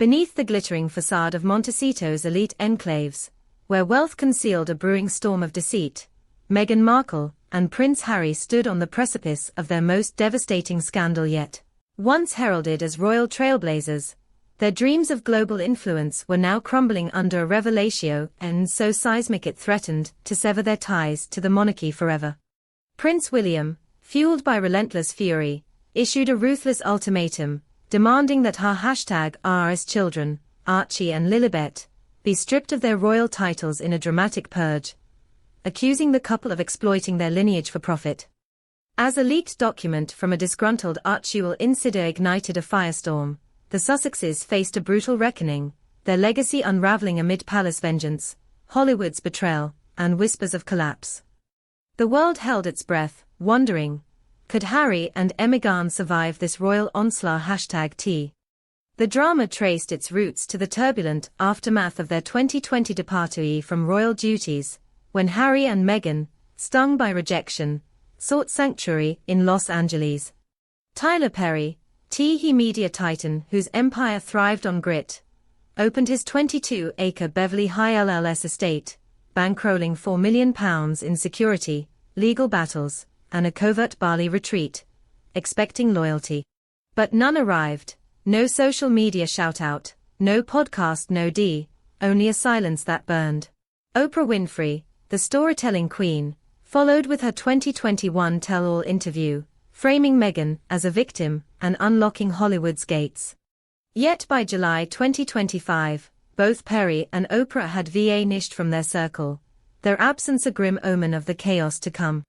Beneath the glittering facade of Montecito's elite enclaves, where wealth concealed a brewing storm of deceit, Meghan Markle and Prince Harry stood on the precipice of their most devastating scandal yet. Once heralded as royal trailblazers, their dreams of global influence were now crumbling under a revelatio and so seismic it threatened to sever their ties to the monarchy forever. Prince William, fueled by relentless fury, issued a ruthless ultimatum, demanding that her children, Archie and Lilibet, be stripped of their royal titles in a dramatic purge, accusing the couple of exploiting their lineage for profit. As a leaked document from a disgruntled Archie insider ignited a firestorm, the Sussexes faced a brutal reckoning, their legacy unraveling amid palace vengeance, Hollywood's betrayal, and whispers of collapse. The world held its breath, wondering, could Harry and Meghan survive this royal onslaught? The drama traced its roots to the turbulent aftermath of their 2020 departure from royal duties, when Harry and Meghan, stung by rejection, sought sanctuary in Los Angeles. Tyler Perry, media titan whose empire thrived on grit, opened his 22-acre Beverly Hills estate, bankrolling £4 million in security, legal battles, and a covert Bali retreat, expecting loyalty. But none arrived, no social media shout-out, no podcast only a silence that burned. Oprah Winfrey, the storytelling queen, followed with her 2021 tell-all interview, framing Meghan as a victim and unlocking Hollywood's gates. Yet by July 2025, both Perry and Oprah had vanished from their circle, their absence a grim omen of the chaos to come.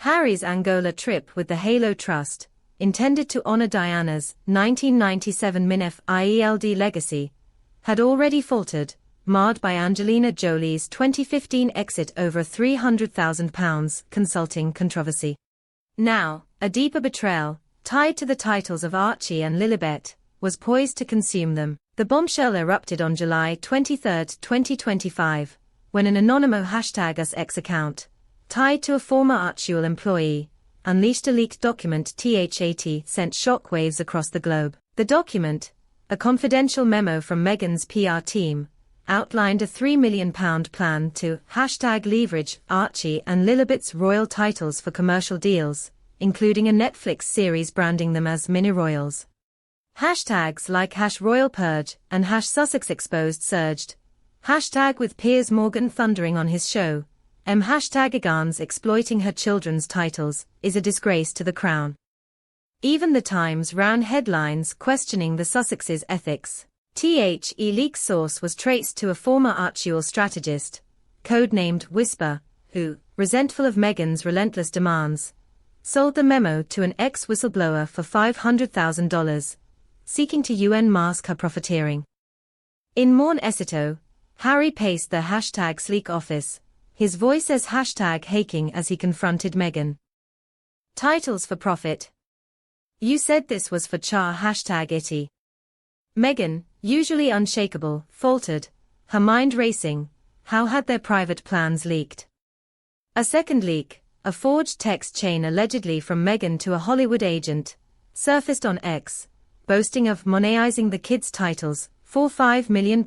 Harry's Angola trip with the Halo Trust, intended to honor Diana's 1997 IELD legacy, had already faltered, marred by Angelina Jolie's 2015 exit over £300,000 consulting controversy. Now, a deeper betrayal, tied to the titles of Archie and Lilibet, was poised to consume them. The bombshell erupted on July 23, 2025, when an anonymous #US account, tied to a former Archie employee, unleashed a leaked document that sent shockwaves across the globe. The document, a confidential memo from Meghan's PR team, outlined a £3 million plan to #leverage Archie and Lilibet's royal titles for commercial deals, including a Netflix series branding them as mini-royals. Hashtags like #RoyalPurge and #Sussex Exposed surged. With Piers Morgan thundering on his show, #Meghan's exploiting her children's titles is a disgrace to the crown. Even the Times ran headlines questioning the Sussexes' ethics. Leak's source was traced to a former Archie strategist, codenamed Whisper, who, resentful of Meghan's relentless demands, sold the memo to an ex-whistleblower for $500,000, seeking to unmask her profiteering. In Morn Esito, Harry paced the #sleek office, his voice as #haking as he confronted Meghan. Titles for profit. You said this was for char #itty. Meghan, usually unshakable, faltered, her mind racing. How had their private plans leaked? A second leak, a forged text chain allegedly from Meghan to a Hollywood agent, surfaced on X, boasting of monetizing the kids' titles for £5 million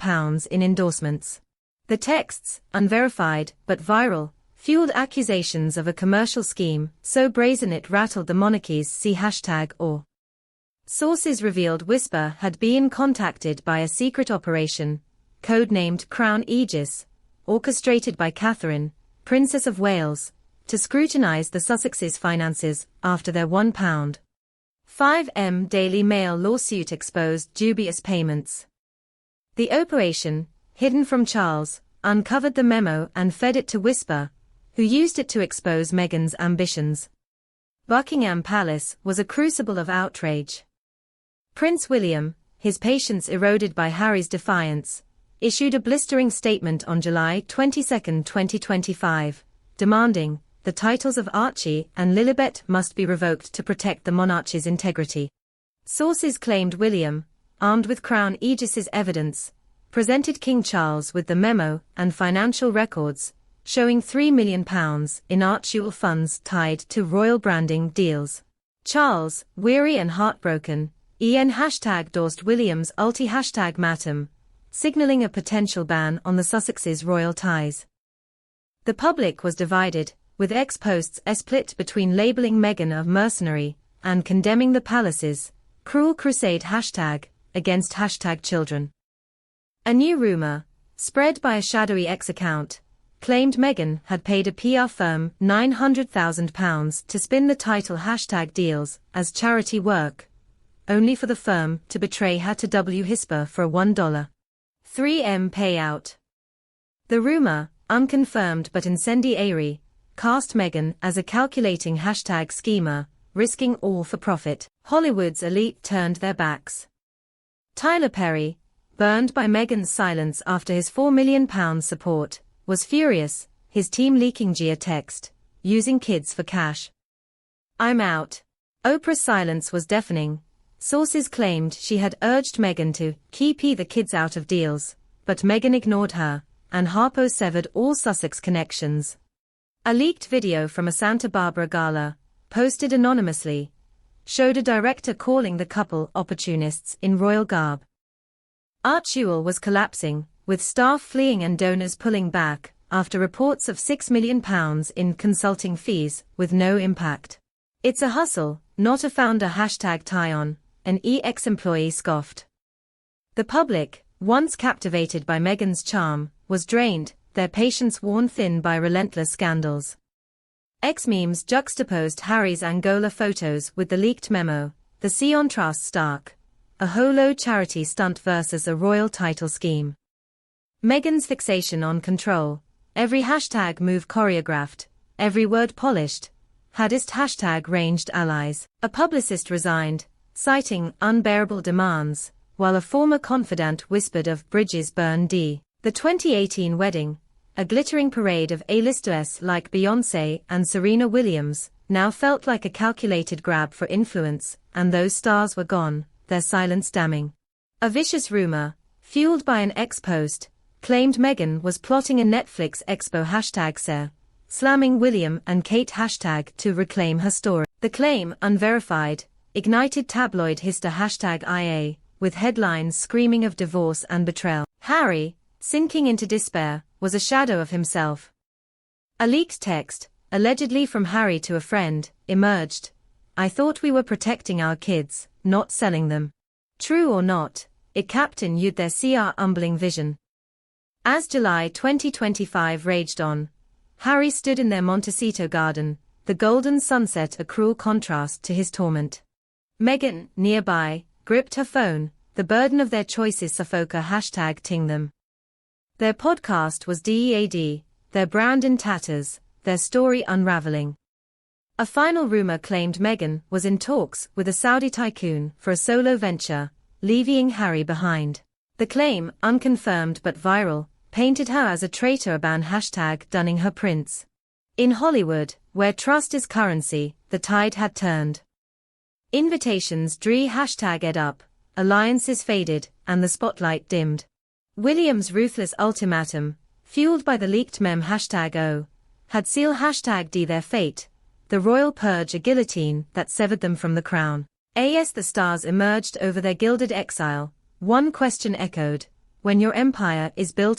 in endorsements. The texts, unverified but viral, fueled accusations of a commercial scheme so brazen it rattled the monarchy's #or. Sources revealed Whisper had been contacted by a secret operation, codenamed Crown Aegis, orchestrated by Catherine, Princess of Wales, to scrutinize the Sussexes' finances after their £1.5 Daily Mail lawsuit exposed dubious payments. The operation, hidden from Charles, uncovered the memo and fed it to Whisper, who used it to expose Meghan's ambitions. Buckingham Palace was a crucible of outrage. Prince William, his patience eroded by Harry's defiance, issued a blistering statement on July 22, 2025, demanding, the titles of Archie and Lilibet must be revoked to protect the monarchy's integrity. Sources claimed William, armed with Crown Aegis's evidence, presented King Charles with the memo and financial records, showing £3 million in Archie funds tied to royal branding deals. Charles, weary and heartbroken, En hashtag dorsed Williams Ultimatum, signaling a potential ban on the Sussexes' royal ties. The public was divided, with ex-posts split between labeling Meghan a mercenary and condemning the palace's cruel crusade against children. A new rumor, spread by a shadowy ex-account, claimed Meghan had paid a PR firm £900,000 to spin the title deals as charity work, only for the firm to betray her to Whisper for a $1.3M payout. The rumor, unconfirmed but incendiary, cast Meghan as a calculating schemer, risking all for profit. Hollywood's elite turned their backs. Tyler Perry, burned by Meghan's silence after his £4 million support, was furious, his team leaking Gia text, using kids for cash. "I'm out." Oprah's silence was deafening. Sources claimed she had urged Meghan to keep the kids out of deals, but Meghan ignored her, and Harpo severed all Sussex connections. A leaked video from a Santa Barbara gala, posted anonymously, showed a director calling the couple opportunists in royal garb. Archie was collapsing, with staff fleeing and donors pulling back, after reports of £6 million in consulting fees, with no impact. "It's a hustle, not a founder tie-on," an ex-employee scoffed. The public, once captivated by Meghan's charm, was drained, their patience worn thin by relentless scandals. X-memes juxtaposed Harry's Angola photos with the leaked memo, the contrast stark, a holo charity stunt versus a royal title scheme. Meghan's fixation on control, every move choreographed, every word polished, hadist ranged allies. A publicist resigned, citing unbearable demands, while a former confidant whispered of bridges burned. The 2018 wedding, a glittering parade of A-listers like Beyoncé and Serena Williams, now felt like a calculated grab for influence, and those stars were gone, their silence damning. A vicious rumor, fueled by an ex-post, claimed Meghan was plotting a Netflix expo slamming William and Kate to reclaim her story. The claim, unverified, ignited tabloid hyster #IA, with headlines screaming of divorce and betrayal. Harry, sinking into despair, was a shadow of himself. A leaked text, allegedly from Harry to a friend, emerged. "I thought we were protecting our kids, not selling them." True or not, it captained their humbling vision. As July 2025 raged on, Harry stood in their Montecito garden, the golden sunset a cruel contrast to his torment. Meghan, nearby, gripped her phone, the burden of their choices ting them. Their podcast was DEAD, their brand in tatters, their story unraveling. A final rumor claimed Meghan was in talks with a Saudi tycoon for a solo venture, leaving Harry behind. The claim, unconfirmed but viral, painted her as a traitor, dunning her prince. In Hollywood, where trust is currency, the tide had turned. Invitations drew #ed up, alliances faded, and the spotlight dimmed. William's ruthless ultimatum, fueled by the leaked meme #O, had sealed #D their fate, the royal purge, a guillotine that severed them from the crown. As the stars emerged over their gilded exile, one question echoed: when your empire is built on